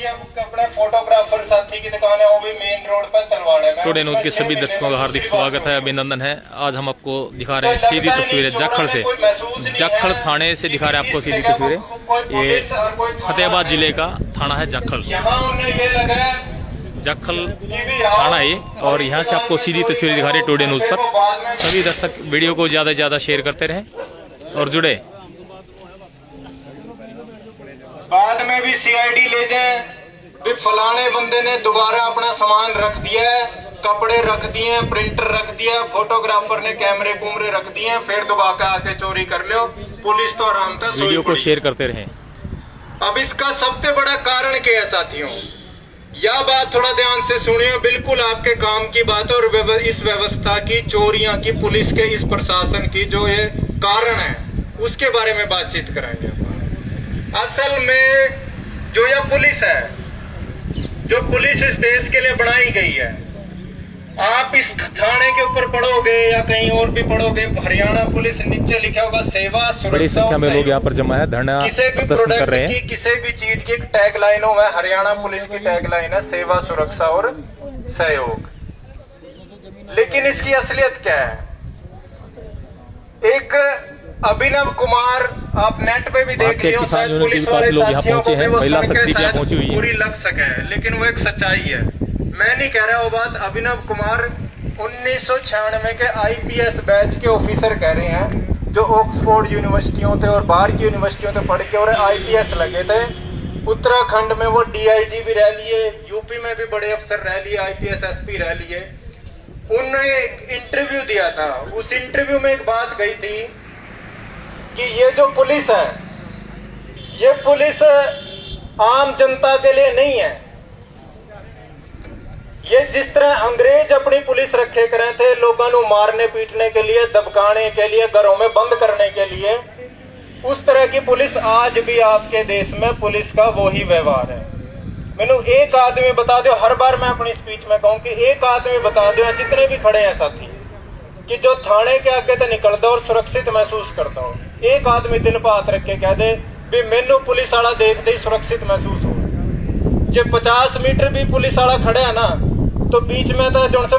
अपने फोटोग्राफर साथी की दुकान है, वो भी मेन रोड पर तलवाड़ा में। टुडे न्यूज के सभी दर्शकों का हार्दिक स्वागत है, अभिनंदन है। आज हम आपको दिखा रहे हैं सीधी तस्वीरें जाखड़ से, जाखड़ थाने से दिखा रहे हैं आपको सीधी तस्वीरें। ये फतेहाबाद जिले का थाना है जाखड़, जाखड़ थाना है और यहाँ से आपको सीधी तस्वीरें दिखा रहे हैं टुडे न्यूज पर। सभी दर्शक वीडियो को ज्यादा से ज्यादा शेयर करते रहें और जुड़े। बाद में भी सीआईडी ले जाए, भी फलाने बंदे ने दोबारा अपना सामान रख दिया है, कपड़े रख दिए, प्रिंटर रख दिया, फोटोग्राफर ने कैमरे कुमरे रख दिए, फिर दोबारा आके चोरी कर लो। पुलिस तो आराम था, वीडियो को शेयर करते रहें। अब इसका सबसे बड़ा कारण क्या है साथियों, यह बात थोड़ा ध्यान से सुनिए, बिल्कुल आपके काम की बात है और इस व्यवस्था की, चोरियां की, पुलिस के इस प्रशासन की जो ये कारण है उसके बारे में बातचीत कराएंगे। असल में जो यह पुलिस है, जो पुलिस इस देश के लिए बनाई गई है, आप इस थाने के ऊपर पढ़ोगे या कहीं और भी पढ़ोगे, हरियाणा पुलिस नीचे लिखा होगा सेवा सुरक्षा। बड़ी संख्या में लोग यहाँ पर जमा है, धरना प्रदर्शन कर रहे हैं। किसी भी चीज की टैग लाइन हो, हरियाणा पुलिस की टैग लाइन है सेवा सुरक्षा और सहयोग। लेकिन इसकी असलियत क्या है? एक अभिनव कुमार, आप नेट पे भी देख लियो, पुलिस वाले साथियों को भी वो पूरी लग सके, लेकिन वो एक सच्चाई है। मैं नहीं कह रहा वो बात, अभिनव कुमार 1996 के आईपीएस बैच के ऑफिसर कह रहे हैं, जो ऑक्सफोर्ड यूनिवर्सिटियों थे और बाहर की यूनिवर्सिटियों से पढ़ के और आईपीएस लगे थे। उत्तराखंड में वो डीआईजी भी रह लिए, यूपी में भी बड़े अफसर रह लिए, आईपीएस एसपी रह लिए। उन्होंने एक इंटरव्यू दिया था, उस इंटरव्यू में एक बात गई थी कि ये जो पुलिस है, ये पुलिस आम जनता के लिए नहीं है। ये जिस तरह अंग्रेज अपनी पुलिस रखे करे थे लोगों को मारने पीटने के लिए, दबकाने के लिए, घरों में बंद करने के लिए, उस तरह की पुलिस आज भी आपके देश में पुलिस का वही व्यवहार है। मैंने एक आदमी बता दो, हर बार मैं अपनी स्पीच में कहूं कि एक आदमी बता दो, जितने भी खड़े हैं साथी, कि जो थाने के आगे तो निकलता और सुरक्षित महसूस करता हो। एक आदमी दिल पर हाथ रख के कह दे भी मैनू पुलिस वाला देखते ही सुरक्षित महसूस हो। जब 50 मीटर भी पुलिस वाला खड़े है ना, तो बीच में तो जो से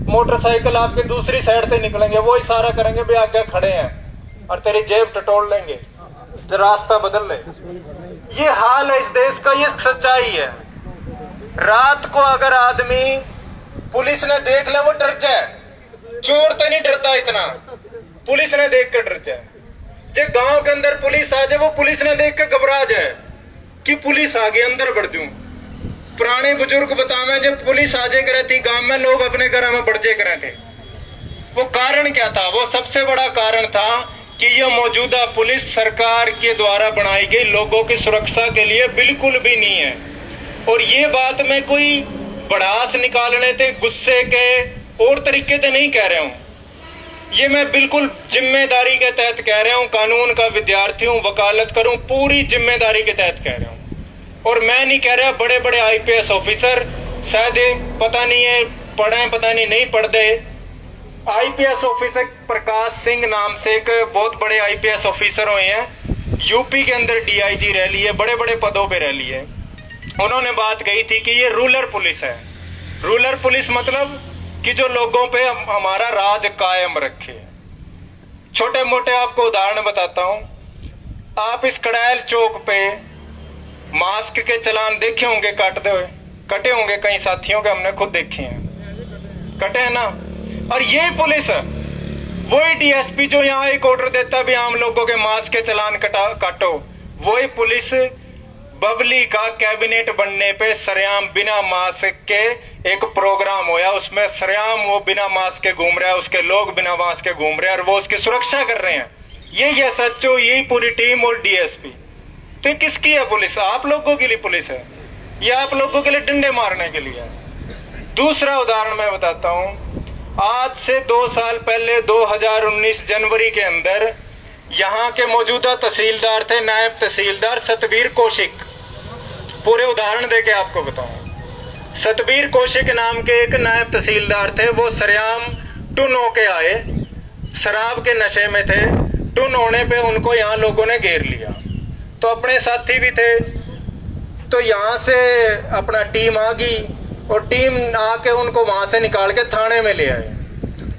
मोटरसाइकिल आपके दूसरी साइड से निकलेंगे, वो इशारा करेंगे भी आगे खड़े हैं और तेरी जेब टटोल लेंगे, तो रास्ता बदल ले। ये हाल है इस देश का, ये सच्चाई है। रात को अगर आदमी पुलिस ने देख ले वो डर जाए, चोर तो नहीं डरता इतना, पुलिस ने देख कर डर जाए। जब गांव के अंदर पुलिस आ जाए, वो पुलिस ने देख कर घबरा जाए कि पुलिस आ गई, अंदर बढ़ जाऊं। पुराने बुजुर्ग बतावे, जब पुलिस आ जाए करे थी गांव में, लोग अपने घर में बढ़ जाए करे थे। वो कारण क्या था? वो सबसे बड़ा कारण था कि यह मौजूदा पुलिस सरकार के द्वारा बनाई गई लोगों की सुरक्षा के लिए बिल्कुल भी नहीं है। और ये बात मैं कोई भड़ास निकालने थे, गुस्से के और तरीके से नहीं कह रहा हूं, ये मैं बिल्कुल जिम्मेदारी के तहत कह रहा हूं। कानून का विद्यार्थी हूं, वकालत करूं, पूरी जिम्मेदारी के तहत कह रहा हूं। और मैं नहीं कह रहा बड़े बड़े आईपीएस ऑफिसर, शायद पता नहीं है पढ़े, पता नहीं पढ़ते। आईपीएस ऑफिसर प्रकाश सिंह नाम से एक बहुत बड़े आईपीएस ऑफिसर हुए हैं, यूपी के अंदर डीआईजी रह लिए, बड़े बड़े पदों पे रह लिए। उन्होंने बात कही थी कि ये रूरल पुलिस है। रूरल पुलिस मतलब कि जो लोगों पे हमारा राज कायम रखे। छोटे मोटे आपको उदाहरण बताता हूं। आप इस कड़ैल चौक पे मास्क के चलान देखे होंगे काटते हुए, कटे होंगे कई साथियों के, हमने खुद देखे हैं, कटे हैं ना। और ये पुलिस वही डीएसपी जो यहाँ एक ऑर्डर देता भी आम लोगों के मास्क के चलान काटो, वही पुलिस बबली का कैबिनेट बनने पे सरेआम बिना मास्क के एक प्रोग्राम होया, उसमें सरेआम वो बिना मास्क के घूम रहा है, उसके लोग बिना मास्क के घूम रहे हैं और वो उसकी सुरक्षा कर रहे हैं। यही है सच्चो, यही पूरी टीम और डीएसपी। तो ये किसकी है पुलिस? आप लोगों के लिए पुलिस है, ये आप लोगों के लिए डंडे मारने के लिए है। दूसरा उदाहरण मैं बताता हूं। आज से 2 साल पहले 2019 जनवरी के अंदर यहाँ के मौजूदा तहसीलदार थे, नायब तहसीलदार सतबीर कौशिक। पूरे उदाहरण देके आपको बताऊं। सतबीर कौशिक नाम के एक नायब तहसीलदार थे, वो सरेआम टुन होके आए, शराब के नशे में थे। टुन होने पे उनको यहाँ लोगों ने घेर लिया, तो अपने साथी भी थे, तो यहाँ से अपना टीम आ गई और टीम आके उनको वहां से निकाल के थाने में ले आए।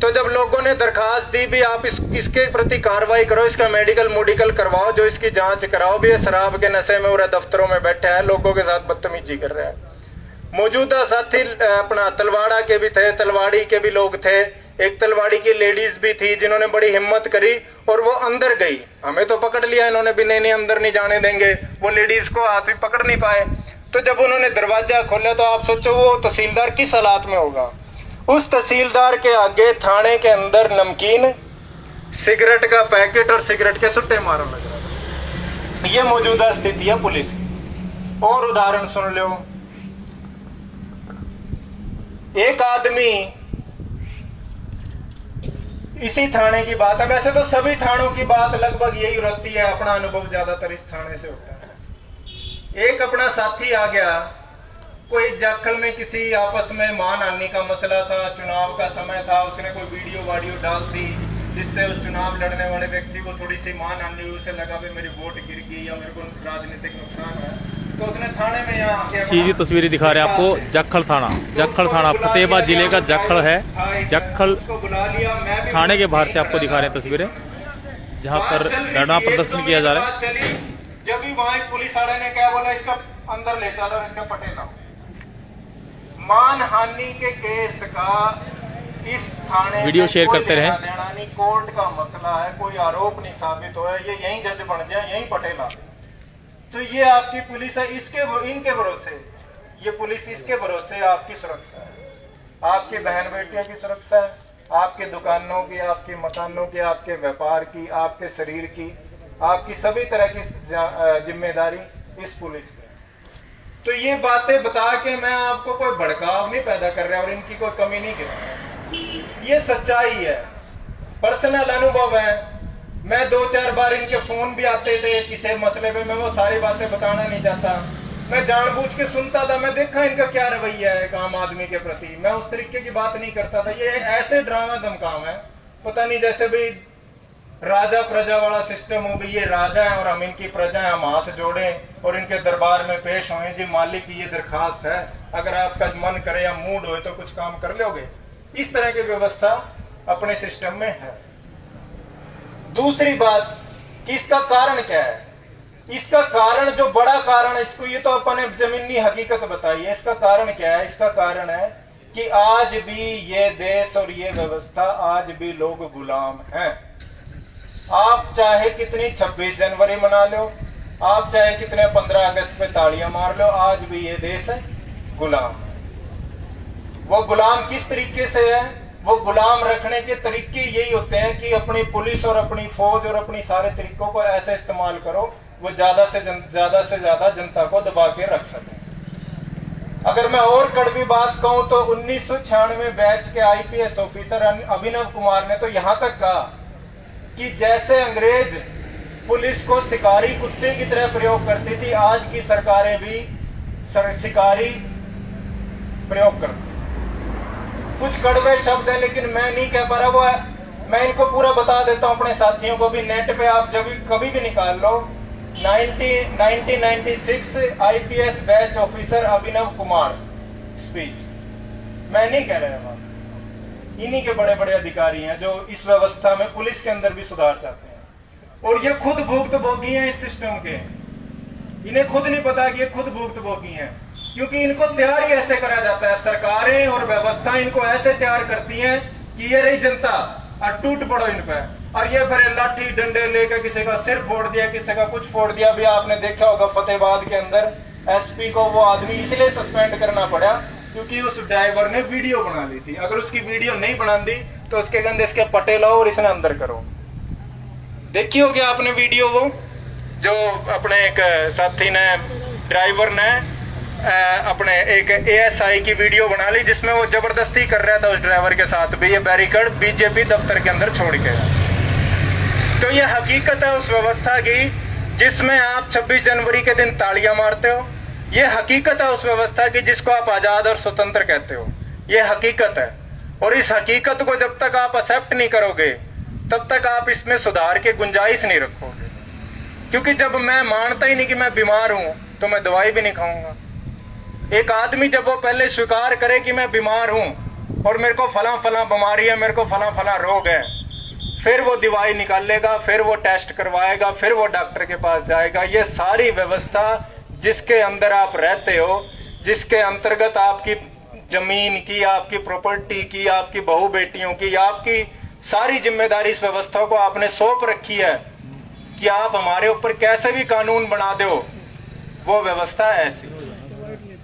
तो जब लोगों ने दरखास्त दी भी आप इसके प्रति कार्रवाई करो, इसका मेडिकल करवाओ, जो इसकी जांच कराओ भी, ये शराब के नशे में और दफ्तरों में बैठा है, लोगों के साथ बदतमीजी कर रहा है। मौजूदा साथी अपना तलवाड़ा के भी थे, तलवाड़ी के भी लोग थे, एक तलवाड़ी की लेडीज भी थी जिन्होंने बड़ी हिम्मत करी और वो अंदर गई। हमें तो पकड़ लिया इन्होंने भी, नहीं अंदर नहीं जाने देंगे, वो लेडीज को हाथ भी पकड़ नहीं पाए। तो जब उन्होंने दरवाजा खोला तो आप सोचो वो तहसीलदार किस हालात में होगा। उस तहसीलदार के आगे थाने के अंदर नमकीन, सिगरेट का पैकेट और सिगरेट के सुट्टे मारने लग रहा था। ये मौजूदा स्थिति है पुलिस की। और उदाहरण सुन लो, एक आदमी, इसी थाने की बात है, वैसे तो सभी थानों की बात लगभग यही रहती है, अपना अनुभव ज्यादातर इस थाने से होता है। एक अपना साथी आ गया, कोई जाखल में किसी आपस में मानहानि का मसला था, चुनाव का समय था, उसने कोई वीडियो डाल दी जिससे उस चुनाव लड़ने वाले व्यक्ति को थोड़ी सी मानहानि हुई, उसे लगा भी मेरी वोट गिर गई या मेरे को राजनीतिक नुकसान है, तो उसने थाने में यहाँ सीधी तस्वीरें दिखा रहे हैं आपको। जाखल थाना फतेहाबाद जिले का जाखल है। जाखल थाने के बाहर से आपको दिखा रहे हैं तस्वीरें, जहां पर धरना प्रदर्शन किया जा रहा है। जब भी वहां एक पुलिस वाले ने क्या बोला, इसका अंदर ले चलो और इसका पटे लाओ। मानहानि के केस का इस थाने वीडियो शेयर करते रहे। कोर्ट का मसला है, कोई आरोप नहीं साबित हुआ, ये यहीं जज बन जाए, यहीं पटेला। तो ये आपकी पुलिस है, इनके भरोसे, ये पुलिस इसके भरोसे आपकी सुरक्षा है, आपकी बहन बेटियों की सुरक्षा है, आपके दुकानों की, आपके मकानों की, आपके व्यापार की, आपके शरीर की, आपकी सभी तरह की जिम्मेदारी इस पुलिस की। तो ये बातें बता के मैं आपको कोई भड़काव नहीं पैदा कर रहा और इनकी कोई कमी नहीं कर रहा, ये सच्चाई है, पर्सनल अनुभव है। मैं 2-4 बार इनके फोन भी आते थे किसी मसले पे, मैं वो सारी बातें बताना नहीं चाहता, मैं जानबूझ के सुनता था, मैं देखा इनका क्या रवैया है एक आम आदमी के प्रति, मैं उस तरीके की बात नहीं करता था। ये ऐसे ड्रामा धमकाम है, पता नहीं जैसे भी राजा प्रजा वाला सिस्टम हो, भी ये राजा है और हम इनकी प्रजा है, हम हाथ जोड़ें और इनके दरबार में पेश हों, जी मालिक की ये दरखास्त है, अगर आपका मन करे या मूड हो तो कुछ काम कर लोगे। इस तरह की व्यवस्था अपने सिस्टम में है। दूसरी बात कि इसका कारण क्या है, इसका कारण जो बड़ा कारण है, इसको ये तो अपने जमीनी हकीकत बताइए, इसका कारण क्या है। इसका कारण है कि आज भी ये देश और ये व्यवस्था, आज भी लोग गुलाम हैं। आप चाहे कितनी 26 जनवरी मना लो, आप चाहे कितने 15 अगस्त पे तालियां मार लो, आज भी ये देश है गुलाम है। वो गुलाम किस तरीके से है, वो गुलाम रखने के तरीके यही होते हैं कि अपनी पुलिस और अपनी फौज और अपनी सारे तरीकों को ऐसे इस्तेमाल करो वो ज्यादा से ज्यादा जनता को दबा के रख सके। अगर मैं और कड़वी बात कहूं तो 1996 बैच के आईपीएस ऑफिसर अभिनव कुमार ने तो यहां तक कहा कि जैसे अंग्रेज पुलिस को शिकारी कुत्ते की तरह प्रयोग करती थी, आज की सरकारें भी शिकारी प्रयोग करती। कुछ कड़वे शब्द है लेकिन मैं नहीं कह पा रहा, वो मैं इनको पूरा बता देता हूं अपने साथियों को भी। नेट पे आप जब कभी भी निकाल लो, 1996 IPS batch officer Abhinav Kumar speech, मैं नहीं कह रहा बात, इन्हीं के बड़े बड़े अधिकारी हैं जो इस व्यवस्था में पुलिस के अंदर भी सुधार चाहते हैं, और ये खुद भुक्तभोगी हैं इस सिस्टम के। इन्हें खुद नहीं पता कि ये खुद भुक्तभोगी हैं, क्योंकि इनको तैयार ही ऐसे करा जाता है। सरकारें और व्यवस्था इनको ऐसे तैयार करती हैं कि ये रही जनता और टूट पड़ो इन पे, और ये फिर लाठी डंडे लेकर किसी का सिर फोड़ दिया, किसी का कुछ फोड़ दिया। भी आपने देखा होगा फतेहाबाद के अंदर एसपी को वो आदमी इसलिए सस्पेंड करना पड़ा क्योंकि उस ड्राइवर ने वीडियो बना ली थी। अगर उसकी वीडियो नहीं बना दी तो उसके गंदे इसके पटे लाओ और इसने अंदर करो। देखी होगी आपने वीडियो, वो जो अपने एक साथी ने, ड्राइवर ने अपने एक एएसआई की वीडियो बना ली जिसमें वो जबरदस्ती कर रहा था उस ड्राइवर के साथ भी, ये बैरिकेड बीजेपी दफ्तर के अंदर छोड़ के। तो ये हकीकत है उस व्यवस्था की जिसमें आप 26 जनवरी के दिन तालियां मारते हो। ये हकीकत है उस व्यवस्था की जिसको आप आजाद और स्वतंत्र कहते हो। ये हकीकत है, और इस हकीकत को जब तक आप एक्सेप्ट नहीं करोगे तब तक आप इसमें सुधार की गुंजाइश नहीं रखोगे। क्योंकि जब मैं मानता ही नहीं कि मैं बीमार हूं तो मैं दवाई भी नहीं खाऊंगा। एक आदमी जब वो पहले स्वीकार करे कि मैं बीमार हूं और मेरे को फला फला बीमारी है, मेरे को फला फला रोग है, फिर वो दवाई निकालेगा, फिर वो टेस्ट करवाएगा, फिर वो डॉक्टर के पास जाएगा। ये सारी व्यवस्था जिसके अंदर आप रहते हो, जिसके अंतर्गत आपकी जमीन की, आपकी प्रॉपर्टी की, आपकी बहू बेटियों की, आपकी सारी जिम्मेदारी इस व्यवस्था को आपने सौंप रखी है कि आप हमारे ऊपर कैसे भी कानून बना दो, वो व्यवस्था ऐसी।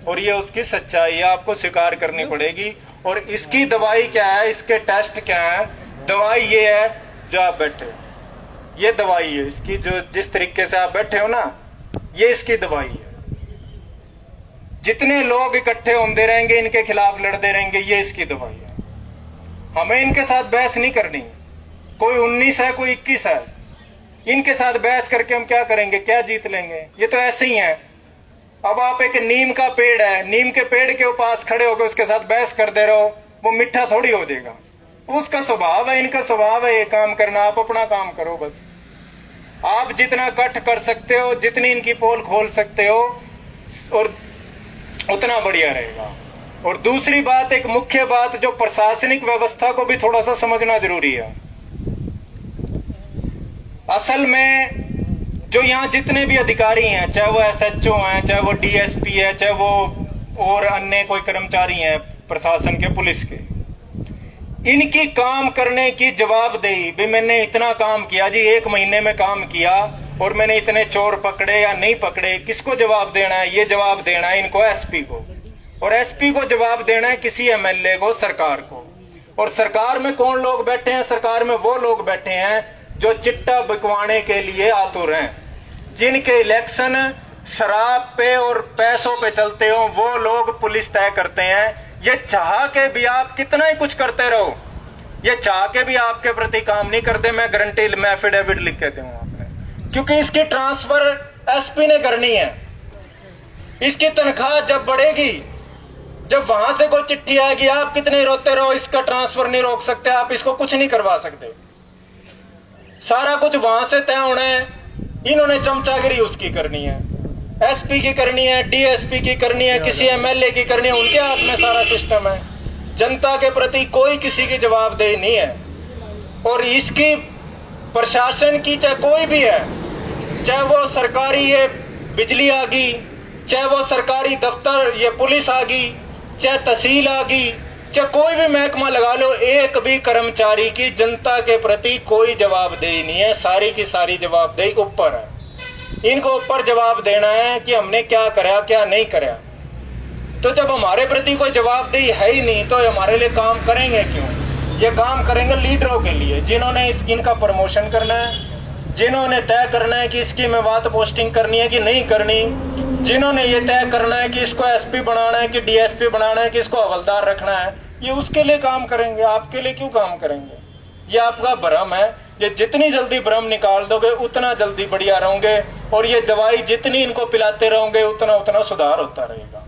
और ये उसकी सच्चाई है, आपको स्वीकार करनी पड़ेगी। और इसकी दवाई क्या है, इसके टेस्ट क्या है? दवाई ये है जो आप बैठे हो, ये दवाई है इसकी, जो जिस तरीके से आप बैठे हो ना, ये इसकी दवाई है। जितने लोग इकट्ठे होते रहेंगे, इनके खिलाफ लड़ते रहेंगे, ये इसकी दवाई है। हमें इनके साथ बहस नहीं करनी। कोई 19 है, कोई 21 है, इनके साथ बहस करके हम क्या करेंगे, क्या जीत लेंगे? ये तो ऐसे ही है। अब आप एक नीम का पेड़ है, नीम के पेड़ के पास खड़े होकर उसके साथ बहस करते रहो, वो मिठा थोड़ी हो जाएगा। उसका स्वभाव है, इनका स्वभाव है ये काम करना। आप अपना काम करो बस। आप जितना कट कर सकते हो, जितनी इनकी पोल खोल सकते हो, और उतना बढ़िया रहेगा। और दूसरी बात, एक मुख्य बात, जो प्रशासनिक व्यवस्था को भी थोड़ा सा समझना जरूरी है। असल में जो यहाँ जितने भी अधिकारी हैं, चाहे वो SHO हैं, चाहे वो DSP है, चाहे वो और अन्य कोई कर्मचारी हैं प्रशासन के, पुलिस के, इनकी काम करने की जवाबदेही भी, मैंने इतना काम किया जी, 1 महीने में काम किया और मैंने इतने चोर पकड़े या नहीं पकड़े, किसको जवाब देना है? ये जवाब देना है इनको SP को, और SP को जवाब देना है किसी MLA को, सरकार को। और सरकार में कौन लोग बैठे हैं? सरकार में वो लोग बैठे हैं जो चिट्टा बिकवाने के लिए आतुर हैं, जिनके इलेक्शन शराब पे और पैसों पे चलते हो, वो लोग पुलिस तय करते हैं। ये चाह के भी आप कितना ही कुछ करते रहो, ये चाह के भी आपके प्रति काम नहीं करते। मैं गारंटी, मैं एफिडेविट लिख के दूंगा आपने, क्योंकि इसकी ट्रांसफर SP ने करनी है। इसकी तनख्वाह जब बढ़ेगी, जब वहां से कोई चिट्ठी आएगी, आप कितने रोते रहो, इसका ट्रांसफर नहीं रोक सकते, आप इसको कुछ नहीं करवा सकते। सारा कुछ वहां से तय होना है। इन्होंने चमचागिरी उसकी करनी है, SP की करनी है, DSP की करनी है, किसी MLA की करनी है, उनके हाथ में सारा सिस्टम है। जनता के प्रति कोई किसी की जवाबदेही नहीं है। और इसकी प्रशासन की, चाहे कोई भी है, चाहे वो सरकारी ये बिजली आ गई, चाहे वो सरकारी दफ्तर ये पुलिस आ गई, चाहे तहसील आ गई, चाहे कोई भी महकमा लगा लो, एक भी कर्मचारी की जनता के प्रति कोई जवाबदेही नहीं है। सारी की सारी जवाबदेही ऊपर है। इनको ऊपर जवाब देना है कि हमने क्या करा, क्या नहीं करा। तो जब हमारे प्रति कोई जवाबदेही है ही नहीं, तो हमारे लिए काम करेंगे क्यों? ये काम करेंगे लीडरों के लिए, जिन्होंने इनका प्रमोशन करना है, जिन्होंने तय करना है कि इसकी मैं बात पोस्टिंग करनी है कि नहीं करनी, जिन्होंने ये तय करना है कि इसको SP बनाना है कि DSP बनाना है कि इसको हवलदार रखना है, ये उसके लिए काम करेंगे। आपके लिए क्यों काम करेंगे? ये आपका भ्रम है। ये जितनी जल्दी भ्रम निकाल दोगे, उतना जल्दी बढ़िया रहोगे। और ये दवाई जितनी इनको पिलाते रहोगे, उतना उतना सुधार होता रहेगा।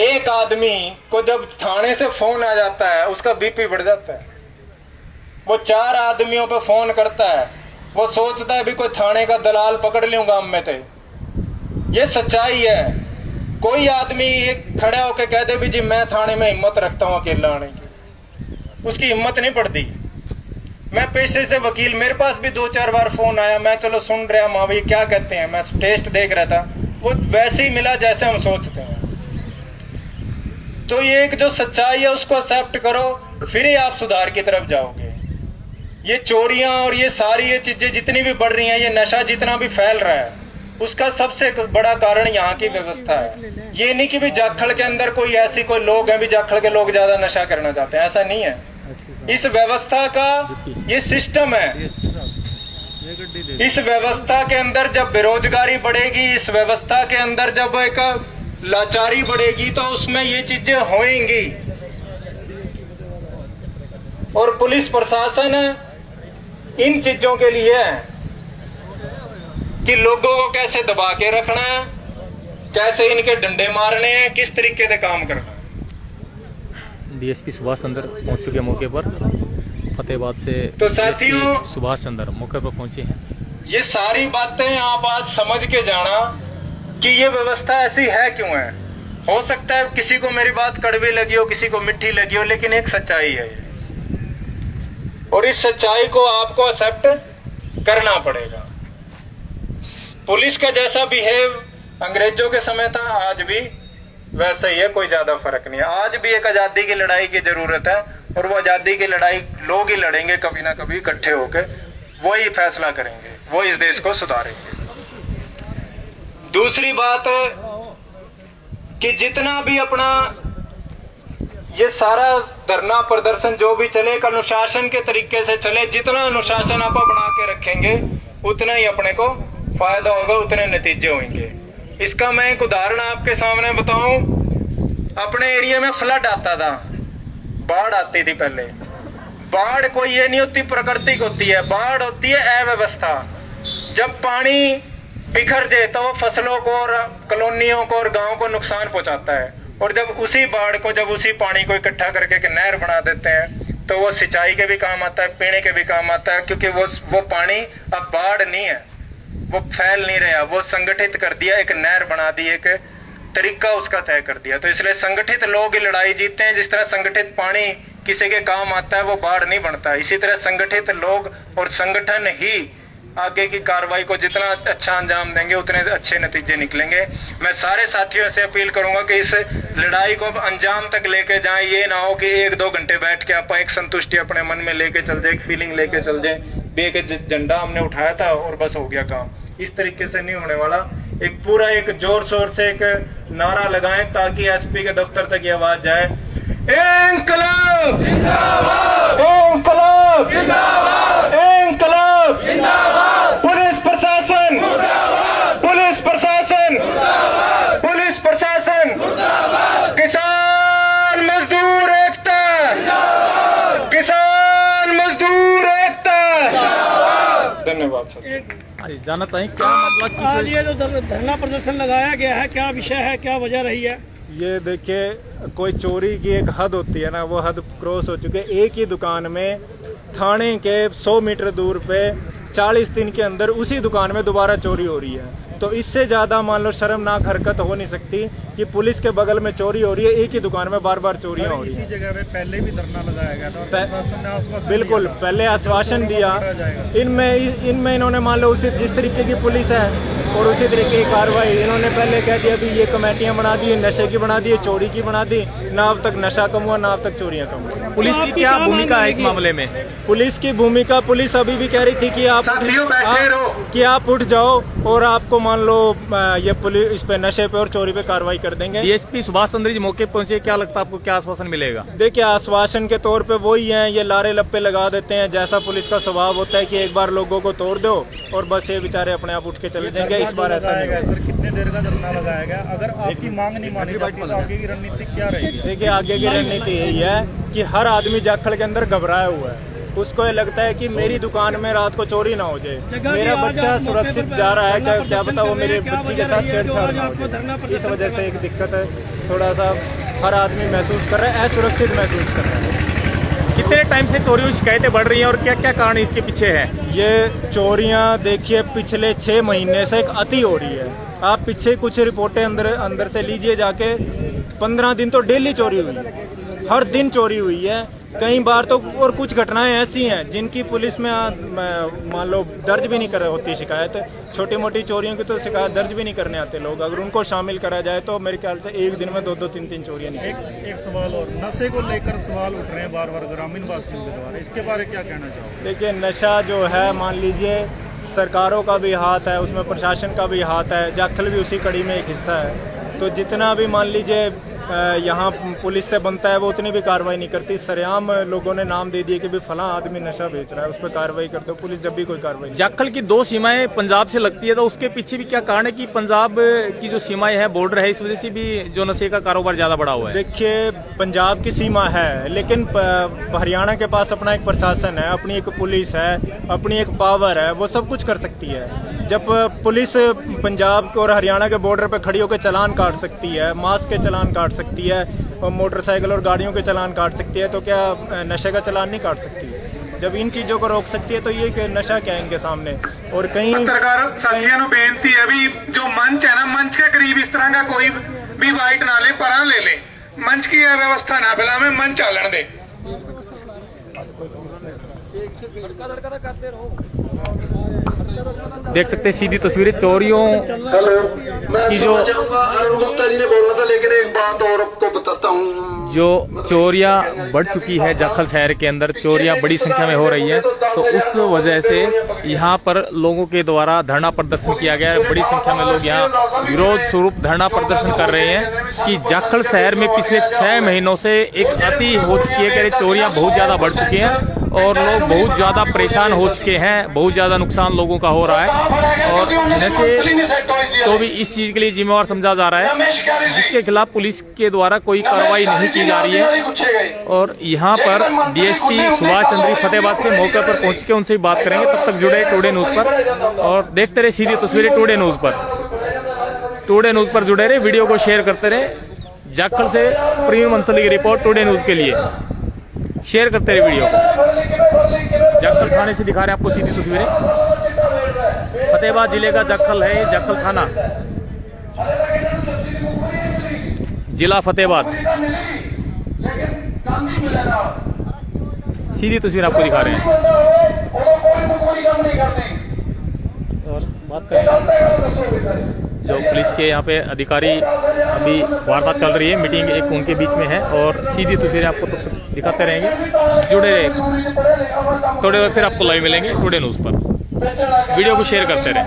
एक आदमी को जब थाने से फोन आ जाता है, उसका BP बढ़ जाता है। वो 4 आदमियों पे फोन करता है, वो सोचता है भी कोई थाने का दलाल पकड़ लूं गांव में थे। ये सच्चाई है। कोई आदमी खड़ा होकर कह दे भी जी मैं थाने में हिम्मत रखता हूं अकेला आने की, उसकी हिम्मत नहीं पड़ती। मैं पेशे से वकील, मेरे पास भी 2-4 बार फोन आया, मैं चलो सुन रहा, माँ भाई क्या कहते हैं, मैं टेस्ट देख रहा था, वो वैसे ही मिला जैसे हम सोचते हैं। तो ये एक जो सच्चाई है उसको एक्सेप्ट करो, फिर ही आप सुधार की तरफ जाओगे। ये चोरियां और ये सारी ये चीजें जितनी भी बढ़ रही हैं, ये नशा जितना भी फैल रहा है, उसका सबसे बड़ा कारण यहाँ की व्यवस्था है। ये नहीं कि भी जाखड़ के अंदर कोई ऐसी कोई लोग हैं भी जाखड़ के लोग ज्यादा नशा करना चाहते हैं, ऐसा नहीं है। इस व्यवस्था का ये सिस्टम है। इस व्यवस्था के अंदर जब बेरोजगारी बढ़ेगी, इस व्यवस्था के अंदर जब एक लाचारी बढ़ेगी, तो उसमें ये चीजें होंगी। और पुलिस प्रशासन इन चीजों के लिए है कि लोगों को कैसे दबा के रखना है, कैसे इनके डंडे मारने हैं, किस तरीके से काम करना है। DSP सुभाष चंद्र पहुंच चुके मौके पर, फतेहाबाद से। तो साथियों, सुभाष चंद्र मौके पर पहुंचे हैं। ये सारी बातें आप आज समझ के जाना कि ये व्यवस्था ऐसी है क्यों है। हो सकता है किसी को मेरी बात कड़वी लगी हो, किसी को मिठी लगी हो, लेकिन एक सच्चाई है ये, और इस सच्चाई को आपको एक्सेप्ट करना पड़ेगा। पुलिस का जैसा बिहेव अंग्रेजों के समय था, आज भी वैसे ही है, कोई ज्यादा फर्क नहीं है। आज भी एक आजादी की लड़ाई की जरूरत है, और वो आजादी की लड़ाई लोग ही लड़ेंगे कभी ना कभी इकट्ठे होकर, वो ही फैसला करेंगे, वो इस देश को सुधारेंगे। दूसरी बात कि जितना भी अपना ये सारा धरना प्रदर्शन जो भी चले, एक अनुशासन के तरीके से चले। जितना अनुशासन आप बना के रखेंगे उतना ही अपने को फायदा होगा, उतने नतीजे होंगे। इसका मैं एक उदाहरण आपके सामने बताऊं। अपने एरिया में फ्लड आता था, बाढ़ आती थी पहले। बाढ़ कोई ये नहीं होती प्राकृतिक होती है, बाढ़ होती है अव्यवस्था। जब पानी बिखर जाए तो वो फसलों को और कॉलोनियों को और गांव को नुकसान पहुंचाता है, और जब उसी बाढ़ को, जब उसी पानी को इकट्ठा करके एक नहर बना देते हैं तो वो सिंचाई के भी काम आता है, पीने के भी काम आता है, क्योंकि वो पानी अब बाढ़ नहीं है, वो फैल नहीं रहा, वो संगठित कर दिया, एक नहर बना दी, एक तरीका उसका तय कर दिया। तो इसलिए संगठित लोग ही लड़ाई जीतते हैं। जिस तरह संगठित पानी किसी के काम आता है वो बाढ़ नहीं बनता, इसी तरह संगठित लोग और संगठन ही आगे की कार्रवाई को जितना अच्छा अंजाम देंगे उतने अच्छे नतीजे निकलेंगे। मैं सारे साथियों से अपील करूंगा कि इस लड़ाई को अब अंजाम तक लेके जाएं। ये ना हो कि 1-2 घंटे बैठ के आप एक संतुष्टि अपने मन में लेके चल जाए, एक फीलिंग लेके चल जाए, बे झंडा हमने उठाया था और बस हो गया काम। इस तरीके से नहीं होने वाला। एक पूरा एक जोर शोर से एक नारा लगाएं ताकि एसपी के दफ्तर तक ये आवाज जाए, इंकलाब जिंदाबाद, इंकलाब जिंदाबाद, इंकलाब जिंदाबाद, पुलिस प्रशासन मुर्दाबाद, पुलिस प्रशासन मुर्दाबाद, पुलिस प्रशासन मुर्दाबाद, किसान मजदूर एकता जिंदाबाद, किसान मजदूर एकता जिंदाबाद। धन्यवाद सर। जानना चाहिए क्या मामला, आज ये जो धरना प्रदर्शन लगाया गया है, क्या विषय है, क्या वजह रही है? ये देखिए, कोई चोरी की एक हद होती है ना, वो हद क्रॉस हो चुकी है। एक ही दुकान में थाने के 100 मीटर दूर पे 40 दिन के अंदर उसी दुकान में दोबारा चोरी हो रही है। तो इससे ज्यादा मान लो शर्मनाक हरकत हो नहीं सकती कि पुलिस के बगल में चोरी हो रही है, एक ही दुकान में बार बार चोरियां हो रही है। इसी जगह पे पहले भी धरना लगाया गया था और प्रशासन ने आश्वासन बिल्कुल दिया। पहले आश्वासन दिया। इनमें इन्होंने मान लो उसी जिस तरीके की पुलिस है और उसी तरीके की कार्रवाई इन्होंने पहले कह दिया भी ये कमेटियां बना दी, नशे की बना दी, चोरी की बना दी। ना अब तक नशा कम हुआ, ना अब तक चोरियां कम हुई। पुलिस की क्या भूमिका है इस मामले में? पुलिस की भूमिका, पुलिस अभी भी कह रही थी कि आप उठ जाओ और आपको मान लो ये पुलिस इस पे नशे पे और चोरी पे कार्रवाई कर देंगे। डीएसपी सुभाष चंद्र जी मौके पहुंचे, क्या लगता है आपको, क्या आश्वासन मिलेगा? देखिए, आश्वासन के तौर पे वही है, ये लारे लप्पे लगा देते हैं, जैसा पुलिस का स्वभाव होता है कि एक बार लोगों को तोड़ दो और बस ये बेचारे अपने आप उठ के चले जाएंगे। इस बार ऐसा नहीं। सर, कितने देर का धरना लगाया गया? अगर आपकी मांग नहीं मानी जाती तो आगे की रणनीति क्या रहेगी? देखिए, आगे की रणनीति यही है कि हर आदमी जाखड़ के अंदर घबराया हुआ है। उसको ये लगता है कि मेरी दुकान में रात को चोरी ना हो जाए, मेरा बच्चा सुरक्षित जा रहा है, क्या पता वो मेरे बच्ची के साथ छेड़छाड़ ना हो जाए। इस वजह से एक दिक्कत है, थोड़ा सा हर आदमी महसूस कर रहा है, असुरक्षित महसूस कर रहा है। कितने टाइम से चोरियों की शिकायतें बढ़ रही हैं और क्या क्या कारण इसके पीछे है? ये चोरियां देखिए पिछले 6 महीने से एक अति हो रही है। आप पीछे कुछ रिपोर्टें अंदर से लीजिए जाके, 15 दिन तो डेली चोरी हुई है, हर दिन चोरी हुई है। कई बार तो और कुछ घटनाएं ऐसी हैं जिनकी पुलिस में मान लो दर्ज भी नहीं कर होती शिकायत। छोटी मोटी चोरियों की तो शिकायत दर्ज भी नहीं करने आते लोग। अगर उनको शामिल करा जाए तो मेरे ख्याल से एक दिन में 2-2, 3-3 चोरियां निकल। एक सवाल और, नशे को लेकर सवाल उठ रहे हैं बार बार ग्रामीण वासियों के द्वारा, इसके बारे में क्या कहना चाहोगे? देखिए, नशा जो है, मान लीजिए सरकारों का भी हाथ है उसमें, प्रशासन का भी हाथ है, जाखल भी उसी कड़ी में एक हिस्सा है। तो जितना भी मान लीजिए यहाँ पुलिस से बनता है वो उतनी भी कार्रवाई नहीं करती। सरेआम लोगों ने नाम दे दिए कि भाई फला आदमी नशा बेच रहा है, उस पर कार्रवाई कर दो। पुलिस जब भी कोई कार्रवाई, जाखल की 2 सीमाएं पंजाब से लगती है, तो उसके पीछे भी क्या कारण है कि पंजाब की जो सीमाएं है, बॉर्डर है, इस वजह से भी जो नशे का कारोबार ज्यादा बढ़ा हुआ है? देखिए, पंजाब की सीमा है लेकिन हरियाणा के पास अपना एक प्रशासन है, अपनी एक पुलिस है, अपनी एक पावर है, वो सब कुछ कर सकती है। जब पुलिस पंजाब और हरियाणा के बॉर्डर पे खड़ी होकर चालान काट सकती है, मास्क के चालान काट सकती है, और मोटरसाइकिल और गाड़ियों के चालान काट सकती है, तो क्या नशे का चालान नहीं काट सकती है? जब इन चीज़ों को रोक सकती है तो ये कि नशा क्या है इनके सामने। और कहीं पत्रकार साथियों ਨੂੰ ਬੇਨਤੀ है भी जो मंच है ना, मंच के करीब इस तरह का कोई भी बाइट ना ले, परा ले ले, मंच की व्यवस्था ना फैलावे, मंच चालन दे। देख सकते हैं सीधी तस्वीरें चोरियों की जो अरुण गुप्ता जी ने बोलना था, लेकिन एक बात और आपको बताता हूँ। जो चोरियां बढ़ चुकी है जाखल शहर के अंदर, चोरियां बड़ी संख्या में हो रही हैं, तो उस वजह से यहाँ पर लोगों के द्वारा धरना प्रदर्शन किया गया है। बड़ी संख्या में लोग यहाँ विरोध स्वरूप धरना प्रदर्शन कर रहे हैं कि जाखल शहर में पिछले 6 महीनों से एक अति हो चुकी है कि चोरियां बहुत ज्यादा बढ़ चुकी हैं और लोग बहुत ज्यादा परेशान हो चुके हैं, बहुत ज्यादा नुकसान लोगों का हो रहा है। और नशे तो भी इस चीज के लिए जिम्मेवार समझा जा रहा है, जिसके खिलाफ पुलिस के द्वारा कोई कार्रवाई नहीं की जा रही है। और यहाँ पर डीएसपी सुभाष चंद्री फतेहाबाद से मौके पर पहुंच के उनसे बात करेंगे। तब तक जुड़े टुडे न्यूज पर और देखते रहे सीधी तस्वीरें टुडे न्यूज पर। टुडे न्यूज पर जुड़े रहे, वीडियो को शेयर करते रहे। जाखल से प्रीमियम अंसली की रिपोर्ट टुडे न्यूज के लिए, शेयर करते रहे वीडियो को। जाखल थाने से दिखा रहे हैं आपको सीधी तस्वीरें। फतेहाबाद जिले का जाखल है, जाखल थाना, जिला फतेहाबाद। सीधी तस्वीर आपको दिखा रहे हैं और बात करें जो पुलिस के यहाँ पे अधिकारी, अभी वार्ता चल रही है, मीटिंग एक उनके बीच में है और सीधी तस्वीरें आपको तो दिखाते रहेंगे। जुड़े रहे, थोड़े वक्त फिर आपको लाइव मिलेंगे टुडे न्यूज पर। वीडियो को शेयर करते रहें।